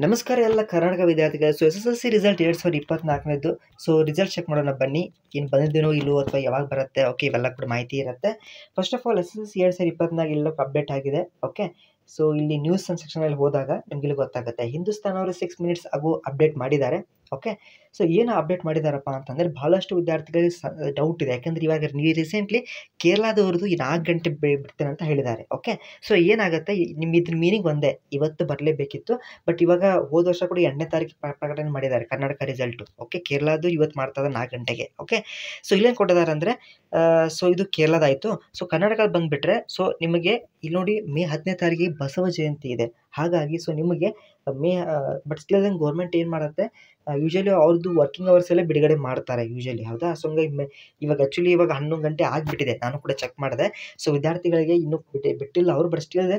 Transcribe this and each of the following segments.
ನಮಸ್ಕಾರ ಎಲ್ಲ ಕರ್ನಾಟಕ ವಿದ್ಯಾರ್ಥಿಗಳು. SSLC ರಿಸಲ್ಟ್ 2024ನೇದು. ರಿಸಲ್ಟ್ ಚೆಕ್ ಮಾಡೋಣ ಬನ್ನಿ. ಏನು ಬಂದಿದ್ದೇನೋ ಇಲ್ಲವೋ ಅಥವಾ ಯಾವಾಗ ಬರುತ್ತೆ, ಓಕೆ, ಇವೆಲ್ಲ ಕೂಡ ಮಾಹಿತಿ ಇರುತ್ತೆ. ಫಸ್ಟ್ ಆಫ್ ಆಲ್ SSLC 2024 ಎಲ್ಲ ಅಪ್ಡೇಟ್ ಆಗಿದೆ. ಓಕೆ, ಇಲ್ಲಿ ನ್ಯೂಸ್ ಸೆಕ್ಷನಲ್ಲಿ ಹೋದಾಗ ನಿಮ್ಗೆ ಇಲ್ಲಿ ಗೊತ್ತಾಗುತ್ತೆ. ಹಿಂದೂಸ್ತಾನ್ ಅವರು 6 ಮಿನಿಟ್ಸ್ ಆಗೋ ಅಪ್ಡೇಟ್ ಮಾಡಿದ್ದಾರೆ. ಓಕೆ, ಏನು ಅಪ್ಡೇಟ್ ಮಾಡಿದಾರಪ್ಪ ಅಂತಂದರೆ ಬಹಳಷ್ಟು ವಿದ್ಯಾರ್ಥಿಗಳಿಗೆ ಡೌಟ್ ಇದೆ. ಯಾಕಂದರೆ ಇವಾಗ ರೀಸೆಂಟ್ಲಿ ಕೇರಳದವ್ರದ್ದು 4 ಗಂಟೆ ಬಿಡ್ತೇನೆ ಅಂತ ಹೇಳಿದ್ದಾರೆ. ಓಕೆ, ಏನಾಗುತ್ತೆ, ಇದ್ರ ಮೀನಿಂಗ್ ಒಂದೇ, ಇವತ್ತು ಬರಲೇಬೇಕಿತ್ತು. ಬಟ್ ಇವಾಗ ಹೋದ ವರ್ಷ ಕೂಡ 8ನೇ ತಾರೀಕು ಪ್ರಕಟಣೆ ಮಾಡಿದ್ದಾರೆ ಕರ್ನಾಟಕ ರಿಸಲ್ಟು. ಓಕೆ, ಕೇರಳದ್ದು ಇವತ್ತು ಮಾಡ್ತಾರೆ 4 ಗಂಟೆಗೆ. ಓಕೆ, ಇಲ್ಲೇನು ಕೊಟ್ಟಿದ್ದಾರೆ ಅಂದರೆ ಇದು ಕೇರಳದಾಯಿತು. ಕರ್ನಾಟಕದಲ್ಲಿ ಬಂದುಬಿಟ್ರೆ ನಿಮಗೆ ಇಲ್ಲಿ ನೋಡಿ, ಮೇ 10ನೇ ತಾರೀಕಿಗೆ ಬಸವ ಜಯಂತಿ ಇದೆ. ಹಾಗಾಗಿ ನಿಮಗೆ ಬಟ್ ಸ್ಟಿಲ್ ಗೌರ್ಮೆಂಟ್ ಏನು ಮಾಡುತ್ತೆ, ಯೂಶಲಿ ಅವ್ರದ್ದು ವರ್ಕಿಂಗ್ ಅವರ್ಸಲ್ಲೇ ಬಿಡುಗಡೆ ಮಾಡ್ತಾರೆ ಯೂಶಲಿ. ಹೌದಾ? ಹಂಗಾಗಿ ಇವಾಗ ಆ್ಯಕ್ಚುಲಿ ಇವಾಗ 11 ಗಂಟೆ ಆಗಿಬಿಟ್ಟಿದೆ. ನಾನು ಕೂಡ ಚೆಕ್ ಮಾಡಿದೆ. ವಿದ್ಯಾರ್ಥಿಗಳಿಗೆ ಇನ್ನೂ ಬಿಟ್ಟಿಲ್ಲ ಅವರು. ಬಟ್ ಸ್ಟಿಲ್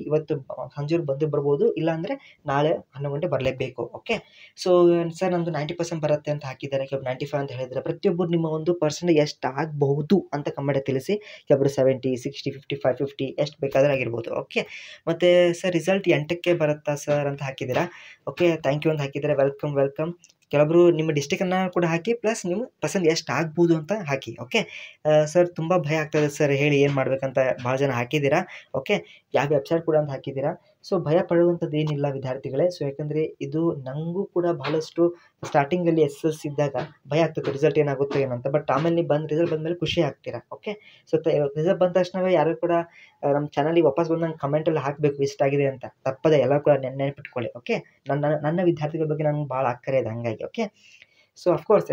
ಇವತ್ತು ಸಂಜೆವರೆಗೆ ಬರ್ಬೋದು, ಇಲ್ಲಾಂದರೆ ನಾಳೆ 11 ಗಂಟೆ ಬರಲೇಬೇಕು. ಓಕೆ, ಸರ್ ನಮ್ಮದು 90% ಬರುತ್ತೆ ಅಂತ ಹಾಕಿದ್ದಾರೆ, ಕೆಲವರು 95 ಅಂತ ಹೇಳಿದರೆ. ಪ್ರತಿಯೊಬ್ಬರು ನಿಮ್ಮ ಒಂದು ಪರ್ಸೆಂಟ್ ಎಷ್ಟು ಆಗಬಹುದು ಅಂತ ಕಮೆಂಟ್ ತಿಳಿಸಿ. ಕೆಲವರು 70, 60, 55, 50 ಎಷ್ಟು ಬೇಕಾದರೆ ಆಗಿರ್ಬೋದು. ಓಕೆ, ಮತ್ತು ಸರ್ ರಿಸಲ್ಟ್ 8ಕ್ಕೆ ಬರುತ್ತಾ ಸರ್ ಅಂತ ಹಾಕಿದ್ದೀರಾ. ಓಕೆ, ಥ್ಯಾಂಕ್ ಯು ಅಂತ ಹಾಕಿದ್ದಾರೆ. ವೆಲ್ಕಮ್. ಕೆಲವೊಬ್ಬರು ನಿಮ್ಮ ಡಿಸ್ಟಿಕನ್ನು ಕೂಡ ಹಾಕಿ, ಪ್ಲಸ್ ನಿಮ್ಮ ಪರ್ಸೆಂಟ್ ಎಷ್ಟು ಆಗ್ಬೋದು ಅಂತ ಹಾಕಿ. ಓಕೆ, ಸರ್ ತುಂಬ ಭಯ ಆಗ್ತದೆ ಸರ್, ಹೇಳಿ ಏನು ಮಾಡಬೇಕಂತ ಭಾಳ ಜನ ಹಾಕಿದ್ದೀರಾ. ಓಕೆ, ಯಾವ ವೆಬ್ಸೈಟ್ ಕೂಡ ಅಂತ ಹಾಕಿದ್ದೀರಾ. ಭಯ ಪಡುವಂಥದ್ದು ಏನಿಲ್ಲ ವಿದ್ಯಾರ್ಥಿಗಳೇ. ಯಾಕಂದರೆ ಇದು ನನಗೂ ಕೂಡ ಬಹಳಷ್ಟು ಸ್ಟಾರ್ಟಿಂಗಲ್ಲಿ SSLC ಇದ್ದಾಗ ಭಯ ಆಗ್ತದೆ, ರಿಸಲ್ಟ್ ಏನಾಗುತ್ತೋ ಏನೋ ಅಂತ. ಬಟ್ ಆಮೇಲೆ ನೀವು ರಿಸಲ್ಟ್ ಬಂದಮೇಲೆ ಖುಷಿ ಆಗ್ತೀರಾ. ಓಕೆ, ರಿಸಲ್ಟ್ ಬಂದ ತಕ್ಷಣವೇ ಯಾರು ಕೂಡ ನಮ್ಮ ಚಾನಲಿಗೆ ವಾಪಸ್ ಬಂದು ನಂಗೆ ಕಮೆಂಟಲ್ಲಿ ಹಾಕಬೇಕು ಇಷ್ಟಾಗಿದೆ ಅಂತ. ತಪ್ಪದೆ ಎಲ್ಲ ಕೂಡ ನೆನಪಿಟ್ಕೊಳ್ಳಿ. ಓಕೆ, ನನ್ನ ವಿದ್ಯಾರ್ಥಿಗಳ ಬಗ್ಗೆ ನನಗೆ ಭಾಳ ಅಕ್ಕರೆ ಇದೆ, ಹಂಗಾಗಿ. ಓಕೆ, ಅಫ್ಕೋರ್ಸ್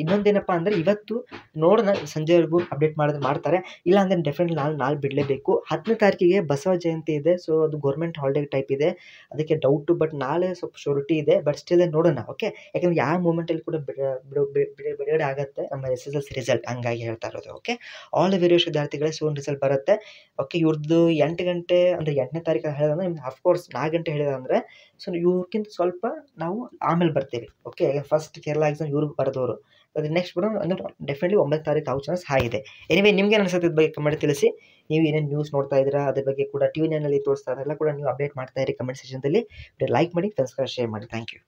ಇನ್ನೊಂದೇನಪ್ಪ ಅಂದರೆ ಇವತ್ತು ನೋಡೋಣ, ಸಂಜೆವರೆಗೂ ಅಪ್ಡೇಟ್ ಮಾಡ್ತಾರೆ. ಇಲ್ಲಾಂದರೆ ಡೆಫಿನೆಟ್ಲಿ ನಾಳೆ ಬಿಡಲೇಬೇಕು. 10ನೇ ತಾರೀಕಿಗೆ ಬಸವ ಜಯಂತಿ ಇದೆ. ಅದು ಗೌರ್ಮೆಂಟ್ ಹಾಲಿಡೇ ಟೈಪ್ ಇದೆ, ಅದಕ್ಕೆ ಡೌಟು. ಬಟ್ ನಾಳೆ ಸ್ವಲ್ಪ ಶ್ಯೂರಿಟಿ ಇದೆ. ಬಟ್ ಸ್ಟಿಲ್ ನೋಡೋಣ. ಓಕೆ, ಯಾಕಂದರೆ ಯಾವ ಮೂಮೆಂಟಲ್ಲಿ ಕೂಡ ಬಿಡುಗಡೆ ಆಗುತ್ತೆ ನಮ್ಮ SSLC ರಿಸಲ್ಟ್, ಹಂಗಾಗಿ ಹೇಳ್ತಾ ಇರೋದು. ಓಕೆ, ಆಲ್ ವೇರಿಯಸ್ ವಿದ್ಯಾರ್ಥಿಗಳೇ ರಿಸಲ್ಟ್ ಬರುತ್ತೆ. ಓಕೆ, ಇವ್ರದ್ದು 8 ಗಂಟೆ ಅಂದರೆ 8ನೇ ತಾರೀಕು ಹೇಳಿದ್ರೆ ಅಫ್ಕೋರ್ಸ್ 4 ಗಂಟೆ ಹೇಳಿದ್ರೆ ಇವ್ರಿಗಿಂತ ಸ್ವಲ್ಪ ನಾವು ಆಮೇಲೆ ಬರ್ತೀವಿ. ಓಕೆ, ಫಸ್ಟ್ ಕೇರಳ ಎಕ್ಸಾಮ್ ಇವ್ರಿಗೆ ಬರೆದವರು, ಅದು ನೆಕ್ಸ್ಟ್ ಬರೋ ಅಂದರೆ ಡೆಫಿನೆಟ್ಲಿ 9 ತಾರೀಕು ಆಗೋ ಚಾನ್ಸ್ ಆಗಿದೆ. ನಿಮ್ಗೆ ಅನಿಸುತ್ತೆ ಇದ್ರ ಬಗ್ಗೆ ಕಮೆಂಟ್ ತಿಳಿಸಿ. ನೀವು ಏನೇನು ನ್ಯೂಸ್ ನೋಡ್ತಾ ಇದ್ದೀರಾ, ಅದ್ರ ಬಗ್ಗೆ ಕೂಡ TV9ನಲ್ಲಿ ತೋರಿಸ್ತಾ ಎಲ್ಲ ಕೂಡ ನೀವು ಅಪ್ಡೇಟ್ ಮಾಡ್ತಾ ಇರಿ ಕಮೆಂಟ್ ಸೆಕ್ಷನ್ದಲ್ಲಿ. ಲೈಕ್ ಮಾಡಿ, ಫ್ರೆಂಡ್ಸ್ಗೆ ಶೇರ್ ಮಾಡಿ. Thank you.